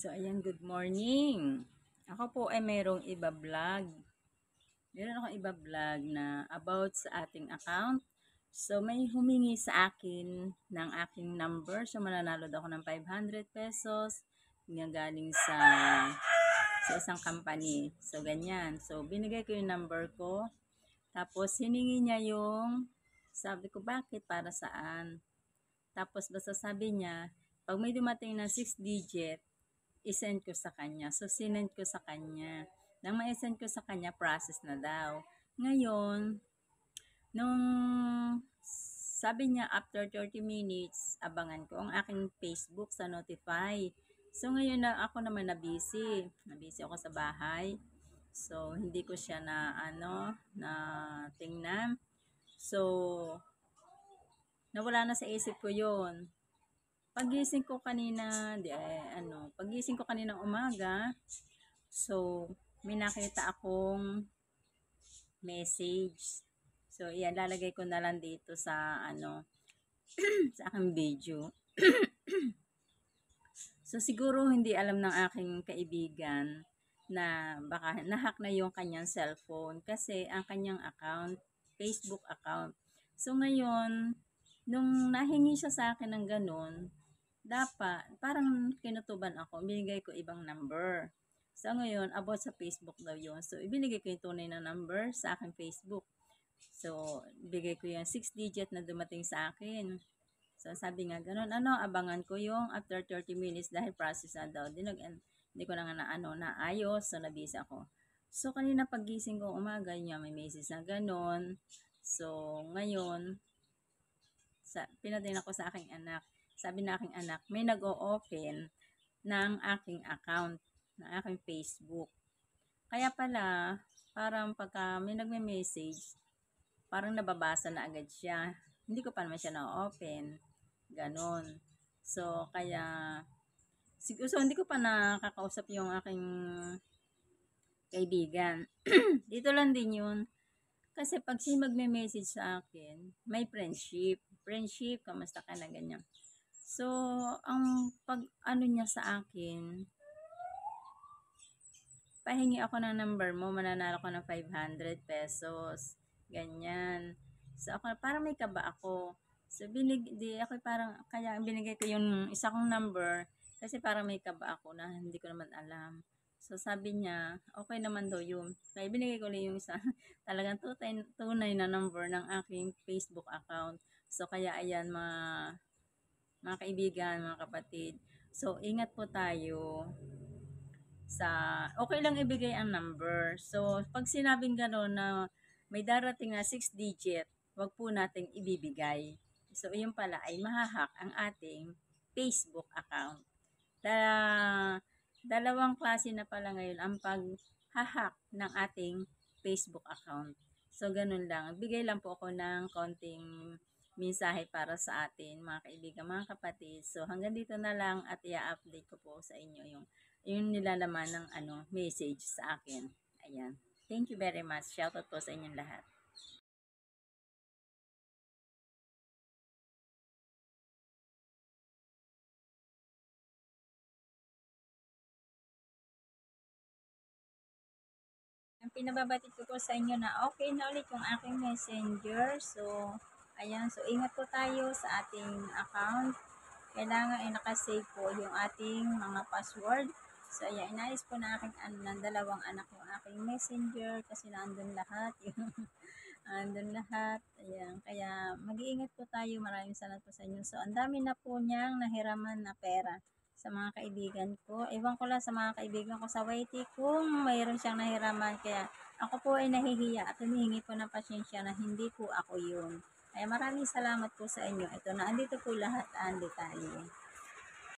So, ayan, good morning. Ako po ay mayroong iba-vlog. Meron akong iba-vlog na about sa ating account. So, may humingi sa akin ng aking number. So, mananalo daw ako ng 500 pesos. Galing sa isang company. So, ganyan. So, binigay ko yung number ko. Tapos, hiningi niya yung, sabi ko, bakit? Para saan? Tapos, basta sabi niya, pag may dumating na 6 digit, isend ko sa kanya. So, sinend ko sa kanya. Nang ma-send ko sa kanya, process na daw. Ngayon, nung sabi niya after 30 minutes, abangan ko ang aking Facebook sa notify. So, ngayon na ako naman na busy. Na-busy ako sa bahay. So, hindi ko siya na tingnan. So, nawala na sa isip ko yun. Pagising ko kanina, pagising ko kaninang umaga, so, may nakita akong message. So, yan, lalagay ko na lang dito sa, sa aking video. So, siguro hindi alam ng aking kaibigan na baka nahack na yung kanyang cellphone kasi ang kanyang account, Facebook account. So, ngayon, nung nahingi siya sa akin ng ganun, dapat, parang kinutuban ako, binigay ko ibang number. So, ngayon, about sa Facebook daw yun. So, ibinigay ko yung tunay na number sa aking Facebook. So, bigay ko yung 6 digit na dumating sa akin. So, sabi nga, ganun, abangan ko yung after 30 minutes dahil process na daw. Hindi ko na nga naayos, so, nabisa ako. So, kanina pagising ko umaga, niya may message na ganun. So, ngayon, pinatin ako sa aking anak. Sabi na aking anak, may nag-o-open ng aking account, ng aking Facebook. Kaya pala, parang pagka may nagme-message, parang nababasa na agad siya. Hindi ko pa naman siya na-open. Ganon. So, hindi ko pa nakakausap yung aking kaibigan. Dito lang din yun. Kasi pag siya magme-message sa akin, may friendship. Friendship, kamusta ka na, ganyan. So, ang niya sa akin, pahingi ako ng number mo, mananalo ko ng 500 pesos. Ganyan. So, ako, parang may kaba ako. So, kaya binigay ko yung isa kong number, kasi parang may kaba ako na hindi ko naman alam. So, sabi niya, okay naman daw yun. Kaya binigay ko lang yung isa, talagang tunay na number ng aking Facebook account. So, kaya ayan, mga kaibigan, mga kapatid. So, ingat po tayo okay lang ibigay ang number. So, pag sinabing gano'n na may darating na 6 digit, wag po nating ibibigay. So, yun pala ay mahahack ang ating Facebook account. Dalawang klase na pala ngayon ang pag-hack ng ating Facebook account. So, ganun lang. Bigay lang po ako ng konting mensahe para sa atin, mga kaibigan, mga kapatid. So, hanggang dito na lang at i-update ko po sa inyo yung nilalaman ng message sa akin. Ayan. Thank you very much. Shoutout po sa inyong lahat. Ang pinababatid ko po sa inyo na okay na ulit yung aking messenger. So, ayan. So, ingat po tayo sa ating account. Kailangan ay nakasave po yung ating mga password. So, ayan. Inayos po na aking ng dalawang anak yung aking messenger kasi nandun lahat. Nandun lahat. Ayan. Kaya, mag-iingat po tayo. Maraming salamat po sa inyo. So, ang dami na po niyang nahiraman na pera sa mga kaibigan ko. Ewan ko lang sa mga kaibigan ko sa YT kung mayroon siyang nahiraman. Kaya ako po ay nahihiya at humihingi po ng pasyensya na hindi po ako yun. Kaya maraming salamat po sa inyo. Ito na, andito po lahat ang detalye.